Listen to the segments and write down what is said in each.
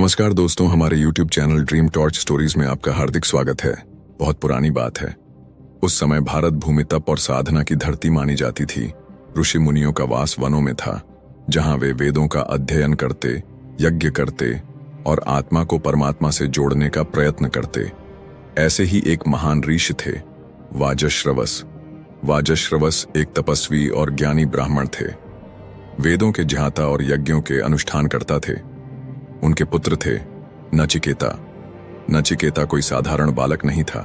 नमस्कार दोस्तों, हमारे YouTube channel dream torch stories में आपका हार्दिक स्वागत है। बहुत पुरानी बात है। उस समय भारत भूमि तप और साधना की धरती मानी जाती थी। ऋषि मुनियों का वास वनों में था, जहां वे वेदों का अध्ययन करते, यज्ञ करते और आत्मा को परमात्मा से जोड़ने का प्रयत्न करते। ऐसे ही एक महान ऋषि थे, वाजश्रवस। वाजश्रवस एक तपस्वी और ज्ञानी ब्राह्मण थे। वेदों के ज्ञाता और यज्ञों के अनुष्ठान करता थे। उनके पुत्र थे नचिकेता। नचिकेता कोई साधारण बालक नहीं था।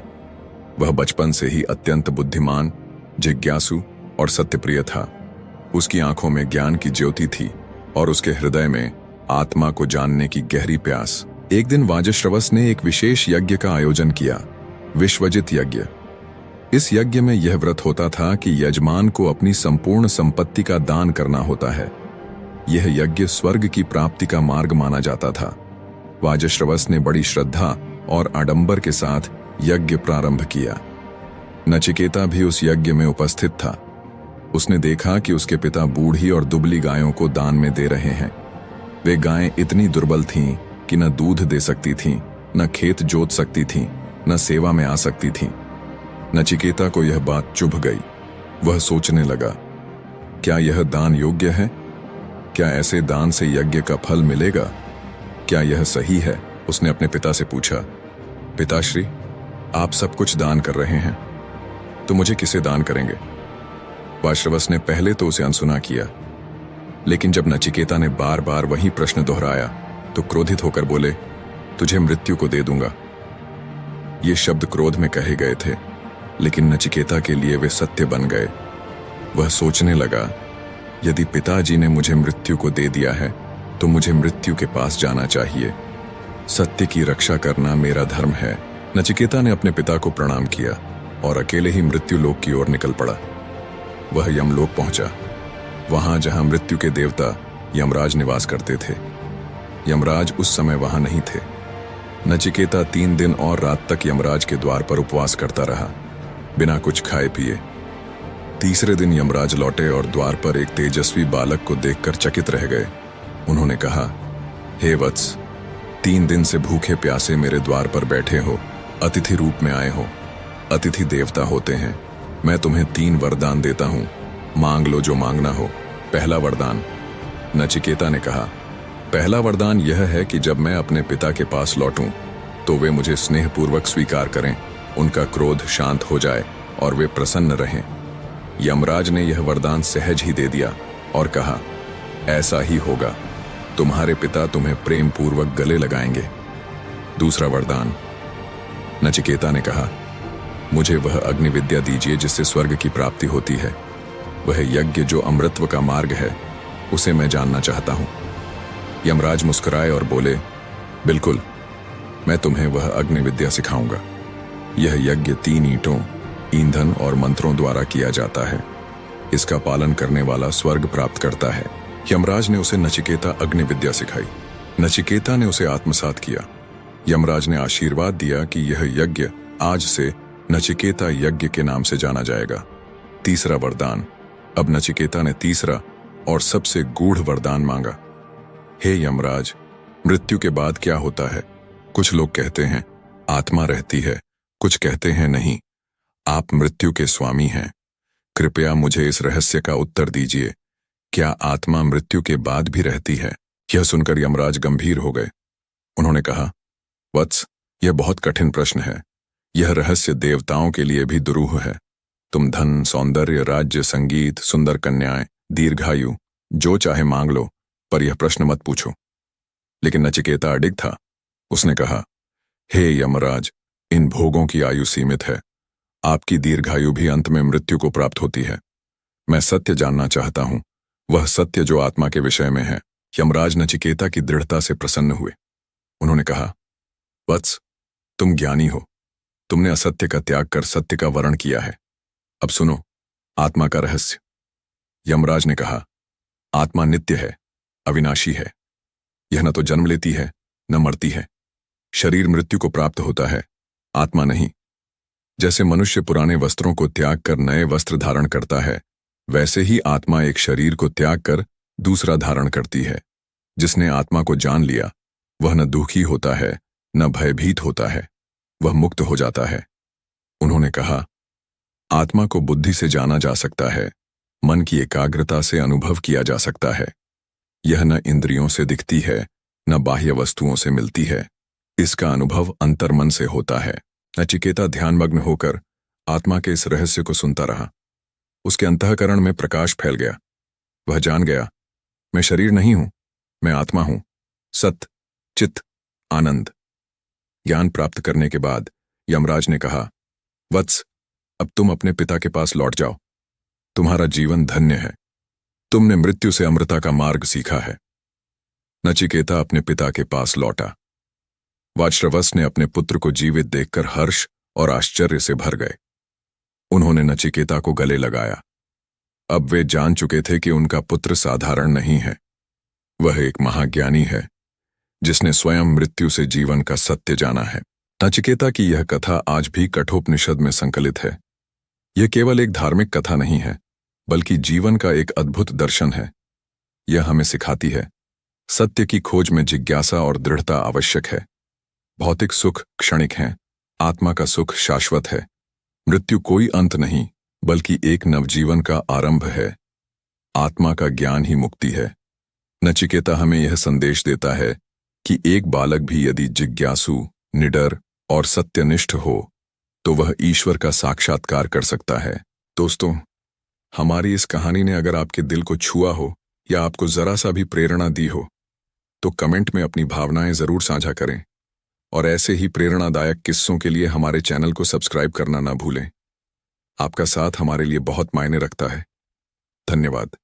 वह बचपन से ही अत्यंत बुद्धिमान, जिज्ञासु और सत्यप्रिय था। उसकी आंखों में ज्ञान की ज्योति थी और उसके हृदय में आत्मा को जानने की गहरी प्यास। एक दिन वाजश्रवस ने एक विशेष यज्ञ का आयोजन किया, विश्वजित यज्ञ। इस यज्ञ में यह व्रत होता था कि यजमान को अपनी संपूर्ण संपत्ति का दान करना होता है। यह यज्ञ स्वर्ग की प्राप्ति का मार्ग माना जाता था। वाजश्रवस ने बड़ी श्रद्धा और आडंबर के साथ यज्ञ प्रारंभ किया। नचिकेता भी उस यज्ञ में उपस्थित था। उसने देखा कि उसके पिता बूढ़ी और दुबली गायों को दान में दे रहे हैं। वे गायें इतनी दुर्बल थीं कि न दूध दे सकती थीं, न खेत जोत सकती थीं, न सेवा में आ सकती थीं। नचिकेता को यह बात चुभ गई। वह सोचने लगा, क्या यह दान योग्य है? क्या ऐसे दान से यज्ञ का फल मिलेगा? क्या यह सही है? उसने अपने पिता से पूछा, पिताश्री, आप सब कुछ दान कर रहे हैं, तो मुझे किसे दान करेंगे? वाजश्रवस ने पहले तो उसे अनसुना किया, लेकिन जब नचिकेता ने बार बार वही प्रश्न दोहराया तो क्रोधित होकर बोले, तुझे मृत्यु को दे दूंगा। ये शब्द क्रोध में कहे गए थे, लेकिन नचिकेता के लिए वे सत्य बन गए। वह सोचने लगा, यदि पिताजी ने मुझे मृत्यु को दे दिया है तो मुझे मृत्यु के पास जाना चाहिए। सत्य की रक्षा करना मेरा धर्म है। नचिकेता ने अपने पिता को प्रणाम किया और अकेले ही मृत्यु लोक की ओर निकल पड़ा। वह यमलोक पहुंचा, वहां जहां मृत्यु के देवता यमराज निवास करते थे। यमराज उस समय वहां नहीं थे। नचिकेता 3 दिन और रात तक यमराज के द्वार पर उपवास करता रहा, बिना कुछ खाए पिए। तीसरे दिन यमराज लौटे और द्वार पर एक तेजस्वी बालक को देखकर चकित रह गए। उन्होंने कहा, हे वत्स, 3 दिन से भूखे प्यासे मेरे द्वार पर बैठे हो, अतिथि रूप में आए हो। अतिथि देवता होते हैं। मैं तुम्हें 3 वरदान देता हूं, मांग लो जो मांगना हो। पहला वरदान। नचिकेता ने कहा, पहला वरदान यह है कि जब मैं अपने पिता के पास लौटूं तो वे मुझे स्नेहपूर्वक स्वीकार करें, उनका क्रोध शांत हो जाए और वे प्रसन्न रहें। यमराज ने यह वरदान सहज ही दे दिया और कहा, ऐसा ही होगा, तुम्हारे पिता तुम्हें प्रेम पूर्वक गले लगाएंगे। दूसरा वरदान। नचिकेता ने कहा, मुझे वह अग्नि विद्या दीजिए जिससे स्वर्ग की प्राप्ति होती है। वह यज्ञ जो अमृतत्व का मार्ग है, उसे मैं जानना चाहता हूं। यमराज मुस्कुराए और बोले, बिल्कुल, मैं तुम्हें वह अग्नि विद्या सिखाऊंगा। यह यज्ञ 3 ईंटों, ईंधन और मंत्रों द्वारा किया जाता है। इसका पालन करने वाला स्वर्ग प्राप्त करता है। यमराज ने उसे नचिकेता अग्नि विद्या सिखाई। नचिकेता ने उसे आत्मसात किया। यमराज ने आशीर्वाद दिया कि यह यज्ञ आज से नचिकेता यज्ञ के नाम से जाना जाएगा। तीसरा वरदान। अब नचिकेता ने तीसरा और सबसे गूढ़ वरदान मांगा। हे यमराज, मृत्यु के बाद क्या होता है? कुछ लोग कहते हैं आत्मा रहती है, कुछ कहते हैं नहीं। आप मृत्यु के स्वामी हैं। कृपया मुझे इस रहस्य का उत्तर दीजिए। क्या आत्मा मृत्यु के बाद भी रहती है? यह सुनकर यमराज गंभीर हो गए। उन्होंने कहा, वत्स, यह बहुत कठिन प्रश्न है। यह रहस्य देवताओं के लिए भी दुरूह है। तुम धन, सौंदर्य, राज्य, संगीत, सुंदर कन्याएं, दीर्घायु, जो चाहे मांग लो, पर यह प्रश्न मत पूछो। लेकिन नचिकेता अडिग था। उसने कहा, हे यमराज, इन भोगों की आयु सीमित है। आपकी दीर्घायु भी अंत में मृत्यु को प्राप्त होती है। मैं सत्य जानना चाहता हूं, वह सत्य जो आत्मा के विषय में है। यमराज नचिकेता की दृढ़ता से प्रसन्न हुए। उन्होंने कहा, वत्स, तुम ज्ञानी हो। तुमने असत्य का त्याग कर सत्य का वर्ण किया है। अब सुनो आत्मा का रहस्य। यमराज ने कहा, आत्मा नित्य है, अविनाशी है। यह न तो जन्म लेती है, न मरती है। शरीर मृत्यु को प्राप्त होता है, आत्मा नहीं। जैसे मनुष्य पुराने वस्त्रों को त्याग कर नए वस्त्र धारण करता है, वैसे ही आत्मा एक शरीर को त्याग कर दूसरा धारण करती है। जिसने आत्मा को जान लिया वह न दुखी होता है न भयभीत होता है, वह मुक्त हो जाता है। उन्होंने कहा, आत्मा को बुद्धि से जाना जा सकता है, मन की एकाग्रता से अनुभव किया जा सकता है। यह न इंद्रियों से दिखती है न बाह्य वस्तुओं से मिलती है, इसका अनुभव अंतर्मन से होता है। नचिकेता ध्यानमग्न होकर आत्मा के इस रहस्य को सुनता रहा। उसके अंतःकरण में प्रकाश फैल गया। वह जान गया, मैं शरीर नहीं हूं, मैं आत्मा हूं, सत, चित, आनंद। ज्ञान प्राप्त करने के बाद यमराज ने कहा, वत्स, अब तुम अपने पिता के पास लौट जाओ। तुम्हारा जीवन धन्य है, तुमने मृत्यु से अमृता का मार्ग सीखा है। नचिकेता अपने पिता के पास लौटा। वाजश्रवस ने अपने पुत्र को जीवित देखकर हर्ष और आश्चर्य से भर गए। उन्होंने नचिकेता को गले लगाया। अब वे जान चुके थे कि उनका पुत्र साधारण नहीं है, वह एक महाज्ञानी है जिसने स्वयं मृत्यु से जीवन का सत्य जाना है। नचिकेता की यह कथा आज भी कठोपनिषद में संकलित है। यह केवल एक धार्मिक कथा नहीं है, बल्कि जीवन का एक अद्भुत दर्शन है। यह हमें सिखाती है, सत्य की खोज में जिज्ञासा और दृढ़ता आवश्यक है। भौतिक सुख क्षणिक हैं, आत्मा का सुख शाश्वत है। मृत्यु कोई अंत नहीं, बल्कि एक नवजीवन का आरंभ है। आत्मा का ज्ञान ही मुक्ति है। नचिकेता हमें यह संदेश देता है कि एक बालक भी यदि जिज्ञासु, निडर और सत्यनिष्ठ हो तो वह ईश्वर का साक्षात्कार कर सकता है। दोस्तों, हमारी इस कहानी ने अगर आपके दिल को छुआ हो या आपको जरा सा भी प्रेरणा दी हो तो कमेंट में अपनी भावनाएं जरूर साझा करें और ऐसे ही प्रेरणादायक किस्सों के लिए हमारे चैनल को सब्सक्राइब करना ना भूलें। आपका साथ हमारे लिए बहुत मायने रखता है। धन्यवाद।